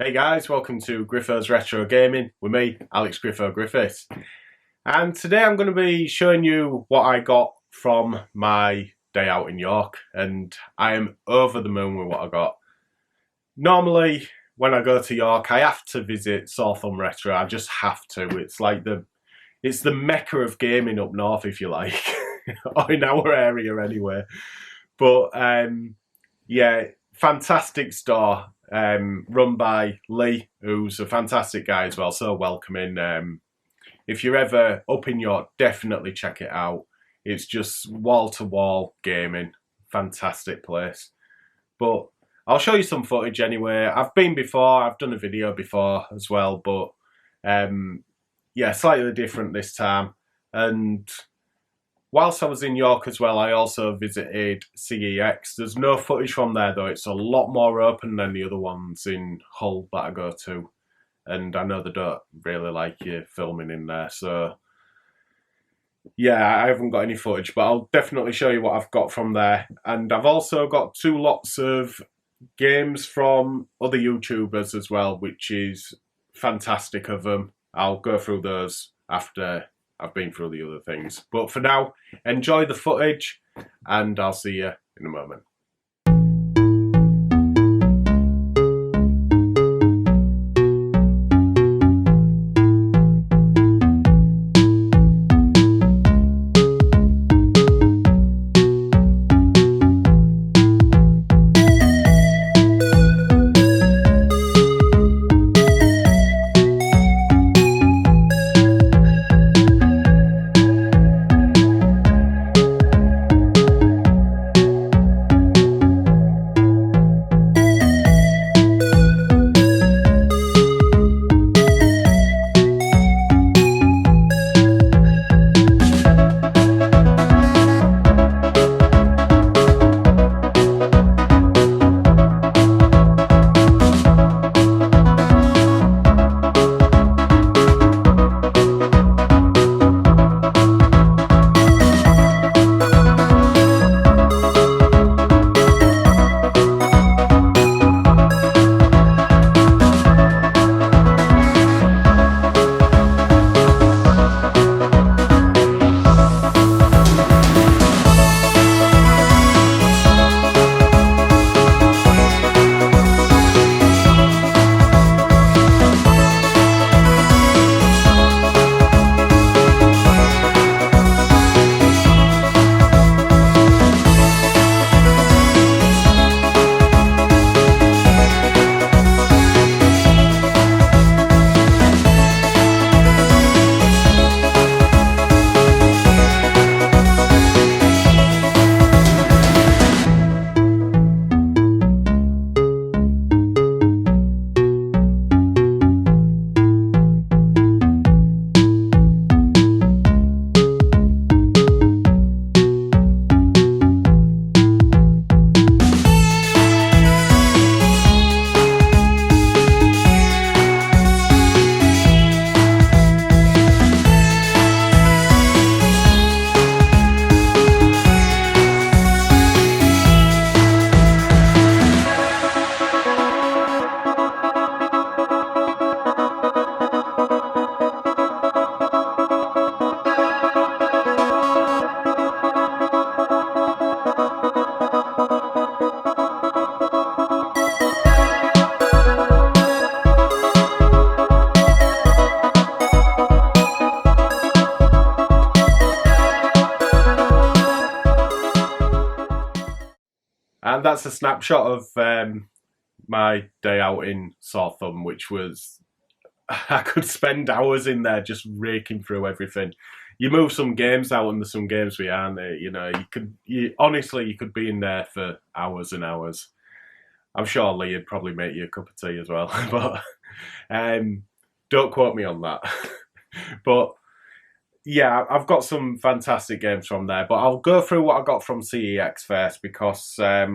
Hey guys, welcome to Griffith's Retro Gaming with me, Alex Griffiths. And today I'm going to be showing you what I got from my day out in York, and I am over the moon with what I got. Normally, when I go to York, I have to visit Southam Retro. I just have to. It's like it's the mecca of gaming up north, if you like, or in our area anyway. But yeah, fantastic store. Run by Lee, who's a fantastic guy as well, so welcoming. If you're ever up in York, definitely check it out. It's just wall-to-wall gaming. Fantastic place. But I'll show you some footage anyway. I've been before, I've done a video before as well, but yeah, slightly different this time. And whilst I was in York as well, I also visited CEX. There's no footage from there though. It's a lot more open than the other ones in Hull that I go to. And I know they don't really like you filming in there. So yeah, I haven't got any footage, but I'll definitely show you what I've got from there. And I've also got two lots of games from other YouTubers as well, which is fantastic of them. I'll go through those after I've been through the other things. But for now, enjoy the footage, and I'll see you in a moment. And that's a snapshot of my day out in Southam, which was, I could spend hours in there just raking through everything. You move some games out and there's some games we aren't there, you know, honestly, you could be in there for hours and hours. I'm sure Lee would probably make you a cup of tea as well, but don't quote me on that. But yeah, I've got some fantastic games from there, but I'll go through what I got from CEX first because they're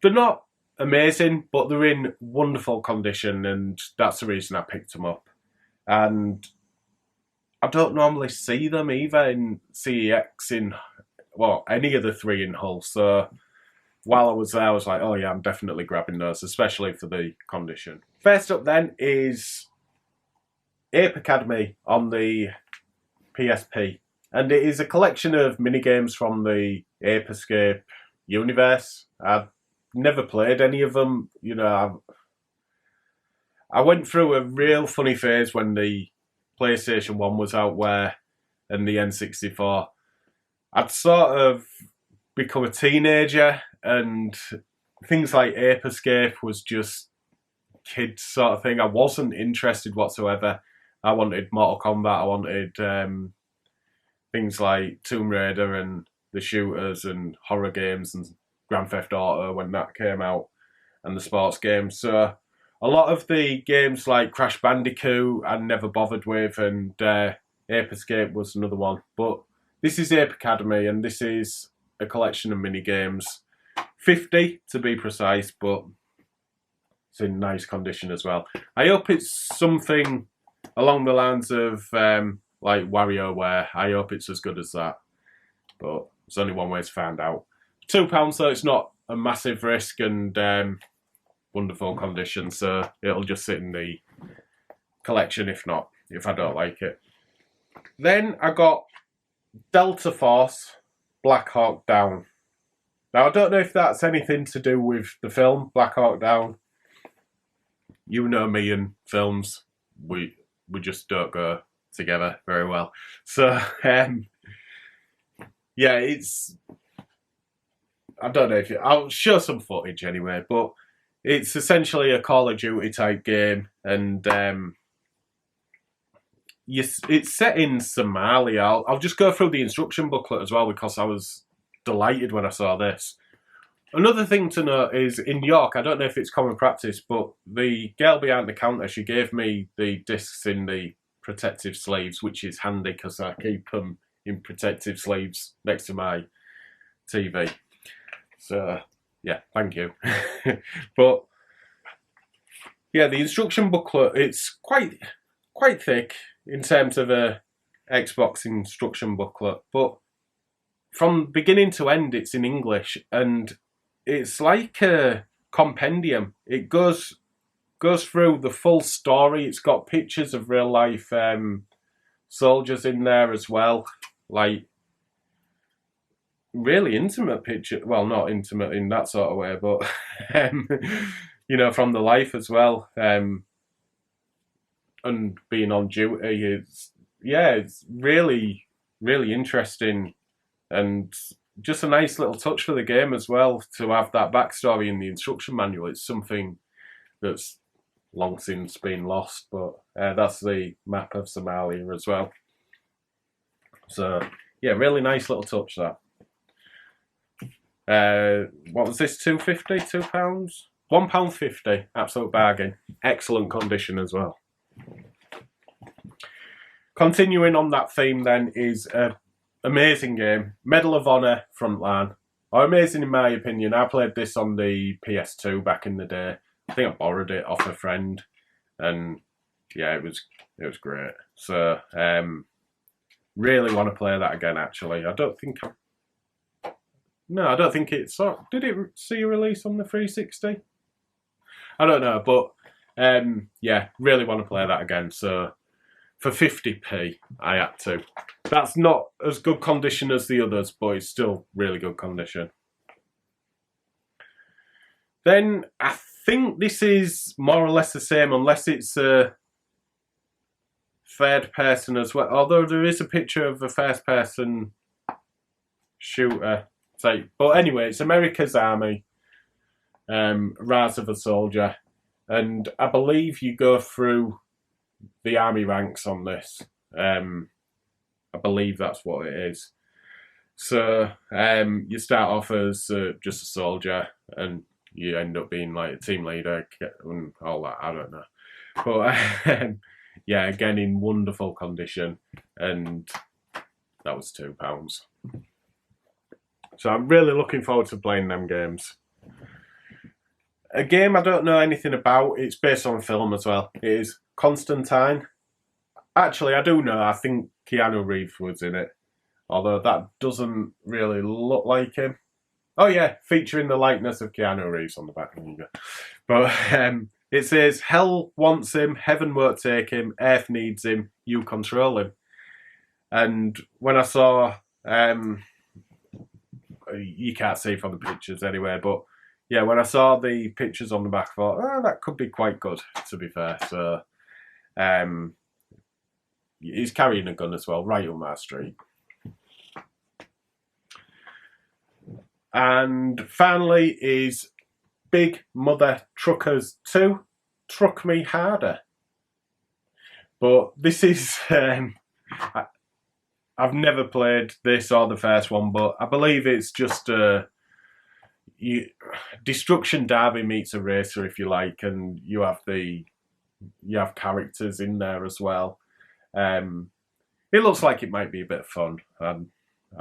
not amazing, but they're in wonderful condition, and that's the reason I picked them up. And I don't normally see them either in CEX in, well, any of the three in Hull, so while I was there, I was like, oh yeah, I'm definitely grabbing those, especially for the condition. First up then is Ape Academy on the PSP. And it is a collection of minigames from the Ape Escape universe. I've never played any of them. You know, I went through a real funny phase when the PlayStation 1 was out and the N64. I'd sort of become a teenager, and things like Ape Escape was just kids sort of thing. I wasn't interested whatsoever. I wanted Mortal Kombat, I wanted things like Tomb Raider and the shooters and horror games and Grand Theft Auto when that came out, and the sports games. So a lot of the games like Crash Bandicoot I never bothered with, and Ape Escape was another one. But this is Ape Academy, and this is a collection of mini games, 50 to be precise, but it's in nice condition as well. I hope it's something along the lines of like WarioWare. I hope it's as good as that, but there's only one way to find out. £2 though, it's not a massive risk, and wonderful condition, so it'll just sit in the collection if I don't like it. Then I got Delta Force Blackhawk Down. Now I don't know if that's anything to do with the film Black Hawk Down. You know me and films, we just don't go together very well. So yeah, it's, I don't know if I'll show some footage anyway, but it's essentially a Call of Duty type game, and it's set in Somalia. I'll just go through the instruction booklet as well, because I was delighted when I saw this. Another thing to note is in York, I don't know if it's common practice, but the girl behind the counter, she gave me the discs in the protective sleeves, which is handy because I keep them in protective sleeves next to my TV. So yeah, thank you. But yeah, the instruction booklet, it's quite thick in terms of a Xbox instruction booklet, but from beginning to end it's in English, and it's like a compendium. It goes through the full story. It's got pictures of real life soldiers in there as well, like really intimate picture. Well, not intimate in that sort of way, but you know, from the life as well. And being on duty, it's really, really interesting, and just a nice little touch for the game as well to have that backstory in the instruction manual. It's something that's long since been lost, but that's the map of Somalia as well. So yeah, really nice little touch that. What was this? £2.50? £2? £1.50. Absolute bargain. Excellent condition as well. Continuing on that theme then is a amazing game, Medal of Honor Frontline. Or amazing in my opinion. I played this on the PS2 back in the day. I think I borrowed it off a friend, and yeah, it was great. So really want to play that again. Actually, I don't think it's. Did it see a release on the 360? I don't know, but yeah, really want to play that again. So for 50p, I had to. That's not as good condition as the others, but it's still really good condition. Then I think this is more or less the same, unless it's a third person as well. Although there is a picture of a first person shooter type. But anyway, it's America's Army, Rise of a Soldier. And I believe you go through the army ranks on this. I believe that's what it is. So you start off as just a soldier, and you end up being like a team leader and all that. I don't know, but yeah, again in wonderful condition, and that was £2. So I'm really looking forward to playing them games. A game I don't know anything about. It's based on a film as well. It is Constantine. Actually, I do know. I think Keanu Reeves was in it, although that doesn't really look like him. Oh yeah, featuring the likeness of Keanu Reeves on the back. But it says, hell wants him, heaven won't take him, earth needs him, you control him. And when I saw, you can't see from the pictures anyway, but yeah, when I saw the pictures on the back, I thought, oh, that could be quite good, to be fair. So he's carrying a gun as well, right on my street. And finally is Big Mother Truckers 2, Truck Me Harder. But this is, I've never played this or the first one, but I believe it's just a Destruction Derby meets a racer, if you like, and you have characters in there as well. It looks like it might be a bit of fun. I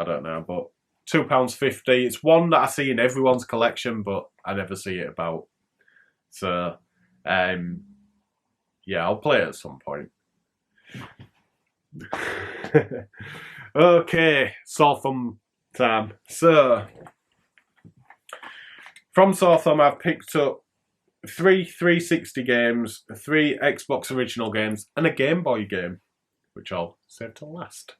don't know, but £2.50. It's one that I see in everyone's collection, but I never see it about. So, yeah, I'll play it at some point. Okay, Southam time. So, from Southam, I've picked up 3 360 games, 3 Xbox original games, and a Game Boy game, which I'll save till last.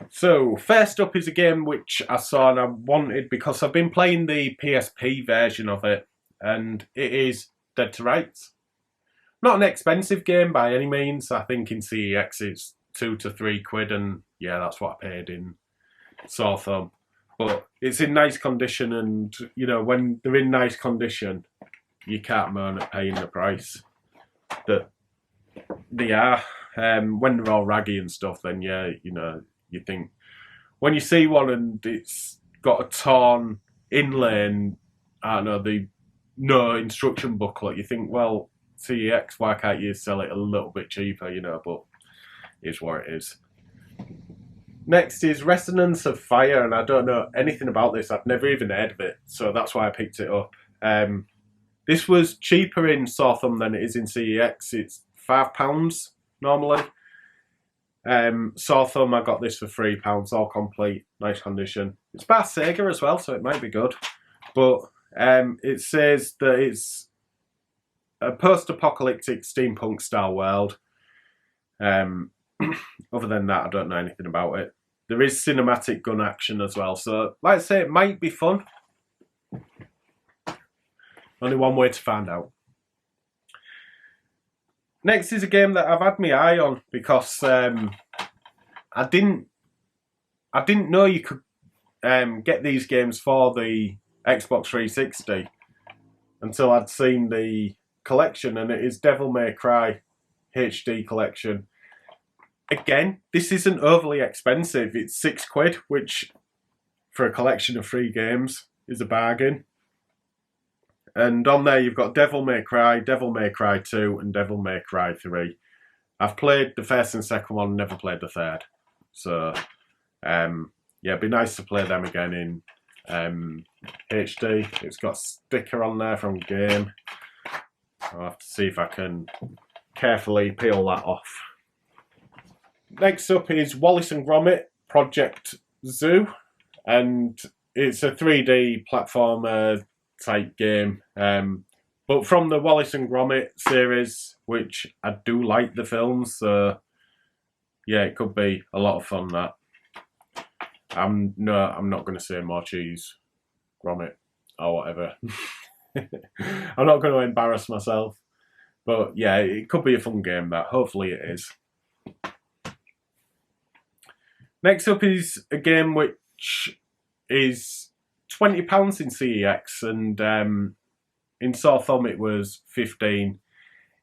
So, first up is a game which I saw and I wanted because I've been playing the PSP version of it, and it is Dead to Rights. Not an expensive game by any means. I think in CEX it's £2 to £3, and yeah, that's what I paid in Southam. But it's in nice condition, and you know, when they're in nice condition, you can't moan at paying the price that they are. When they're all raggy and stuff, then yeah, you know, you think when you see one and it's got a torn inlay and I don't know, no instruction booklet, you think, well, CEX, why can't you sell it a little bit cheaper, you know? But it's what it is. Next is Resonance of Fire, and I don't know anything about this. I've never even heard of it, so that's why I picked it up. This was cheaper in Southam than it is in CEX. It's £5 normally. Southam, I got this for £3, all complete, nice condition. It's by Sega as well, so it might be good. But it says that it's a post-apocalyptic steampunk style world. Other than that, I don't know anything about it. There is cinematic gun action as well, so like I say, it might be fun. Only one way to find out. Next is a game that I've had my eye on because I didn't know you could get these games for the Xbox 360 until I'd seen the collection, and it is Devil May Cry HD collection. Again, this isn't overly expensive. It's £6, which for a collection of 3 games is a bargain. And on there you've got Devil May Cry 2 and Devil May Cry 3. I've played the first and second one, never played the third. So, yeah, it'd be nice to play them again in HD. It's got a sticker on there from Game. I'll have to see if I can carefully peel that off. Next up is Wallace and Gromit Project Zoo, and it's a 3D platformer type game. But from the Wallace and Gromit series, which I do like the films, so yeah, it could be a lot of fun. That I'm not going to say more cheese, Gromit, or whatever. I'm not going to embarrass myself, but yeah, it could be a fun game. That hopefully it is. Next up is a game which is £20 in CEX, and in Southam it was £15.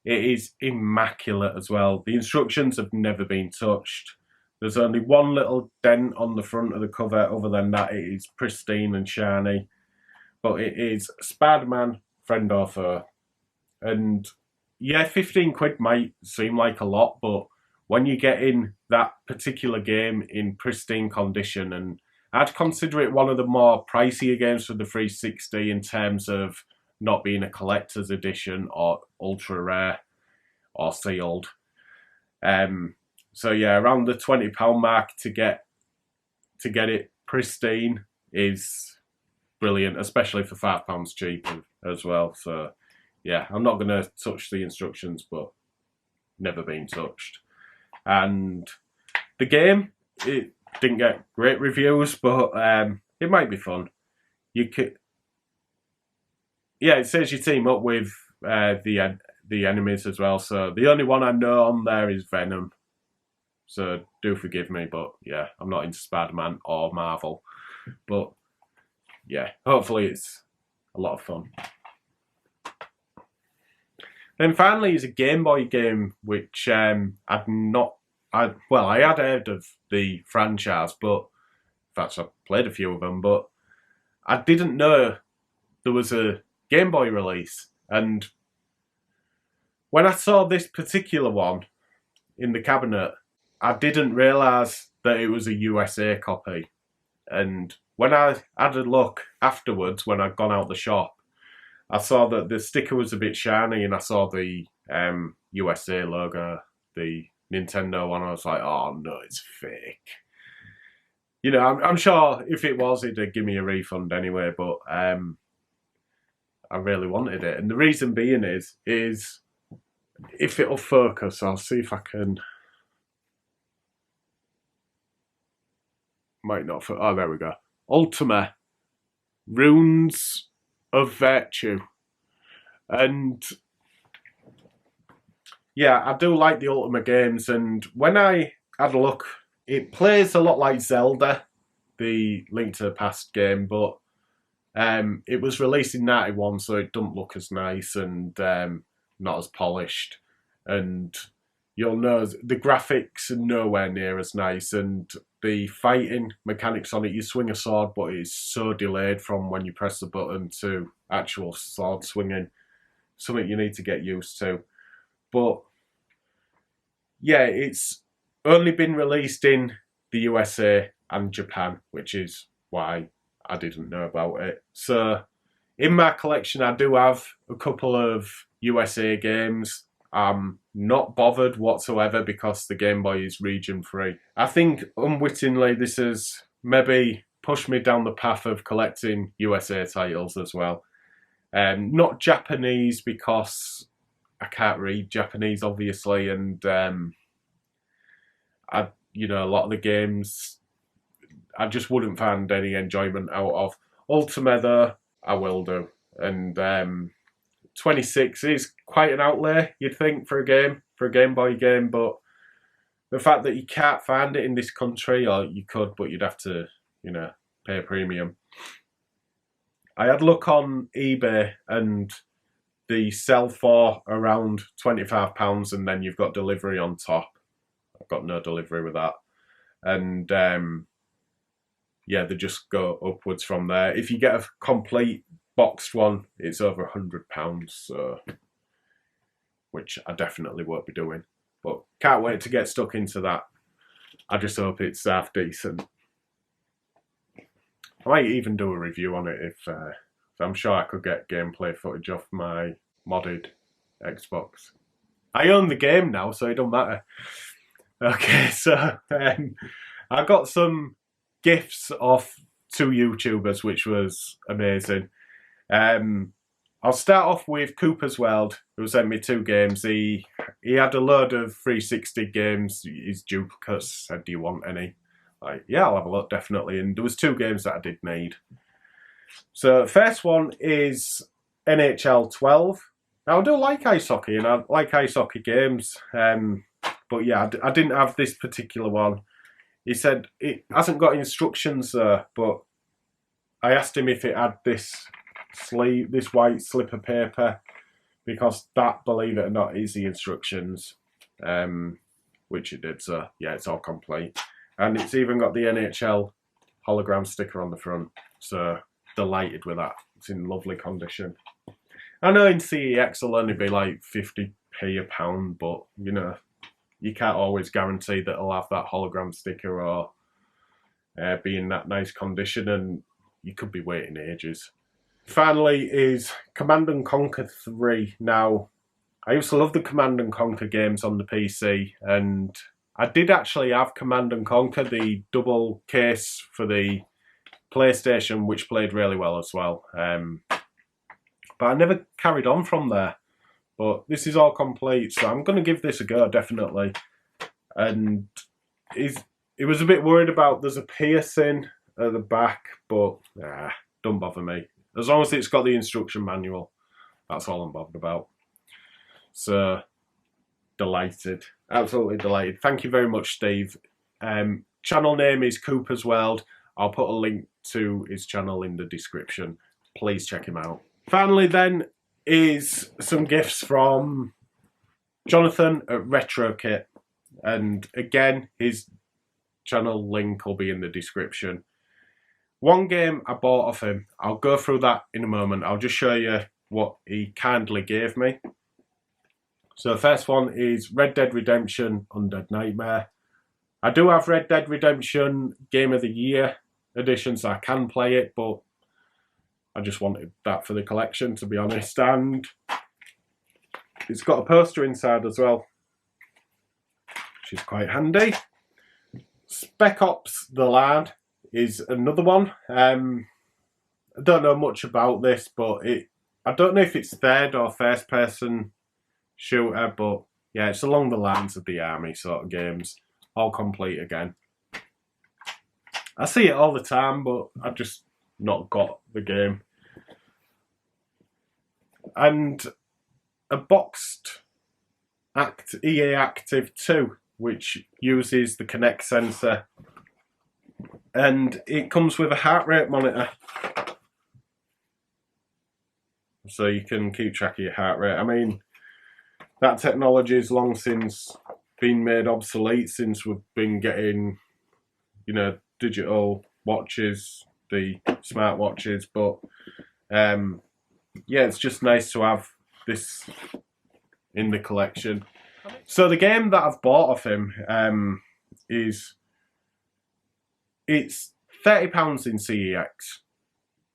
It is immaculate as well. The instructions have never been touched. There's only one little dent on the front of the cover. Other than that, it is pristine and shiny. But it is Spiderman, friend or foe. And yeah, £15 might seem like a lot, but when you get in that particular game in pristine condition, and I'd consider it one of the more pricier games for the 360 in terms of not being a collector's edition or ultra rare or sealed. So yeah, around the £20 mark to get it pristine is brilliant, especially for £5 cheap as well. So yeah, I'm not going to touch the instructions, but never been touched. And the game, it didn't get great reviews, but it might be fun. You could, yeah, it says you team up with the enemies as well. So the only one I know on there is Venom. So do forgive me, but yeah, I'm not into Spiderman or Marvel. But yeah, hopefully it's a lot of fun. Then finally is a Game Boy game, which I had heard of the franchise, but in fact I played a few of them, but I didn't know there was a Game Boy release. And when I saw this particular one in the cabinet, I didn't realise that it was a USA copy. And when I had a look afterwards, when I'd gone out the shop, I saw that the sticker was a bit shiny, and I saw the USA logo, the Nintendo one. I was like, oh no, it's fake. You know, I'm sure if it was, it'd give me a refund anyway, but I really wanted it. And the reason being is if it'll focus, I'll see if I can. Might not. Oh, there we go. Ultima Runes of Virtue. And yeah, I do like the Ultima games, and when I had a look, it plays a lot like Zelda, the Link to the Past game, but it was released in 91, so it doesn't look as nice and not as polished. And you'll know the graphics are nowhere near as nice, and the fighting mechanics on it, you swing a sword, but it's so delayed from when you press the button to actual sword swinging. Something you need to get used to. But yeah, it's only been released in the USA and Japan, which is why I didn't know about it. So in my collection, I do have a couple of USA games. I'm not bothered whatsoever because the Game Boy is region free. I think unwittingly this has maybe pushed me down the path of collecting USA titles as well. Not Japanese because I can't read Japanese, obviously, and a lot of the games I just wouldn't find any enjoyment out of. Ultima though, I will do, and 26 is quite an outlay, you'd think, for a Game Boy game, but the fact that you can't find it in this country, or you could, but you'd have to, pay a premium. I had a look on eBay, and they sell for around £25, and then you've got delivery on top. I've got no delivery with that. And they just go upwards from there. If you get a complete boxed one, it's over £100, so, which I definitely won't be doing. But can't wait to get stuck into that. I just hope it's half decent. I might even do a review on it if I'm sure I could get gameplay footage off my modded Xbox. I own the game now, so it don't matter. Okay, so I got some gifts off 2 YouTubers, which was amazing. I'll start off with Cooper's World, who sent me 2 games. He had a load of 360 games. His duplicates said, do you want any? Like, yeah, I'll have a look, definitely. And there was 2 games that I did need. So first one is NHL 12. Now, I do like ice hockey, and I like ice hockey games. But yeah, I didn't have this particular one. He said it hasn't got instructions there, but I asked him if it had this white slip of paper, because that, believe it or not, is the instructions, which it did. So yeah, it's all complete, and it's even got the NHL hologram sticker on the front. So delighted with that. It's in lovely condition. I know in CEX it'll only be like 50p a pound, but you can't always guarantee that it'll have that hologram sticker or be in that nice condition, and you could be waiting ages. Finally is Command & Conquer 3. Now, I used to love the Command & Conquer games on the PC, and I did actually have Command & Conquer, the double case for the PlayStation, which played really well as well. But I never carried on from there. But this is all complete, so I'm going to give this a go, definitely. And he was a bit worried about there's a piercing at the back, but don't bother me. As long as it's got the instruction manual, that's all I'm bothered about. So, delighted. Absolutely delighted. Thank you very much, Steve. Channel name is Cooper's World. I'll put a link to his channel in the description. Please check him out. Finally then is some gifts from Jonathan at Retro Kit. And again, his channel link will be in the description. One game I bought off him. I'll go through that in a moment. I'll just show you what he kindly gave me. So the first one is Red Dead Redemption Undead Nightmare. I do have Red Dead Redemption Game of the Year edition, so I can play it, but I just wanted that for the collection, to be honest. And it's got a poster inside as well, which is quite handy. Spec Ops The Lad is another one. I don't know much about this, but I don't know if it's third or first person shooter, but yeah, it's along the lines of the army sort of games. All complete again. I see it all the time, but I've just not got the game. And a boxed EA Active 2, which uses the Kinect sensor. And it comes with a heart rate monitor. So you can keep track of your heart rate. I mean, that technology has long since been made obsolete, since we've been getting, you know, digital watches, the smart watches. But yeah, it's just nice to have this in the collection. So the game that I've bought off him it's £30 in CEX.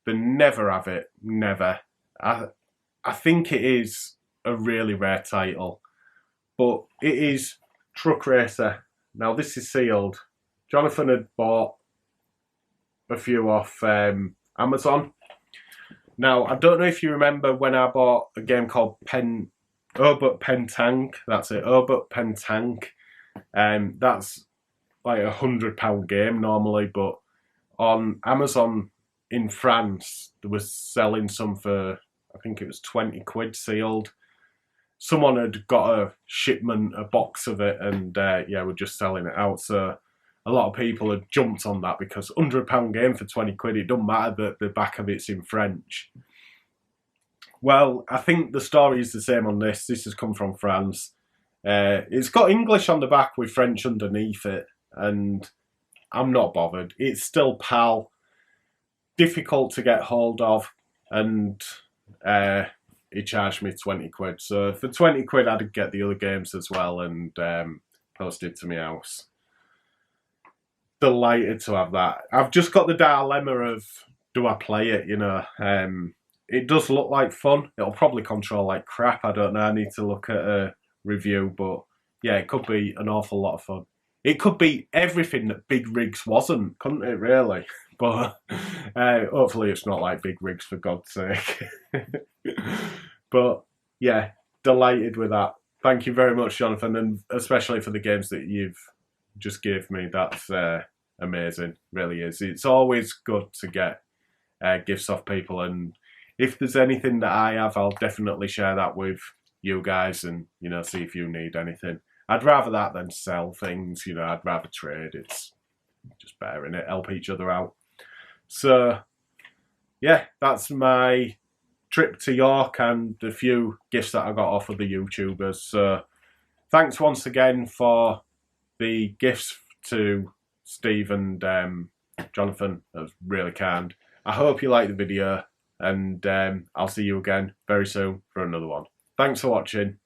They never have it, never. I think it is a really rare title, but it is Truck Racer. Now this is sealed. Jonathan had bought a few off Amazon. Now I don't know if you remember when I bought a game called Obut Pen Tank. That's it, Obut Pen Tank. That's like £100 game normally, but on Amazon in France they were selling some for, I think it was 20 quid sealed. Someone had got a shipment, a box of it, and yeah, we're just selling it out. So a lot of people had jumped on that because £100 game for 20 quid, it doesn't matter that the back of it's in French. Well, I think the story is the same on this. This has come from France. It's got English on the back with French underneath it, and I'm not bothered. It's still PAL, difficult to get hold of, and he charged me 20 quid. So for 20 quid, I'd get the other games as well and post it to my house. Delighted to have that. I've just got the dilemma of, do I play it, you know? It does look like fun. It'll probably control like crap. I don't know. I need to look at a review, but yeah, it could be an awful lot of fun. It could be everything that Big Rigs wasn't, couldn't it, really? But hopefully it's not like Big Rigs, for God's sake. But yeah, delighted with that. Thank you very much, Jonathan, and especially for the games that you've just gave me. That's amazing, really is. It's always good to get gifts off people, and if there's anything that I have, I'll definitely share that with you guys and, you know, see if you need anything. I'd rather that than sell things, you know, I'd rather trade. It's just better, innit? Help each other out. So, yeah, that's my trip to York and the few gifts that I got off of the YouTubers. So, thanks once again for the gifts to Steve and Jonathan. That was really kind. I hope you liked the video, and I'll see you again very soon for another one. Thanks for watching.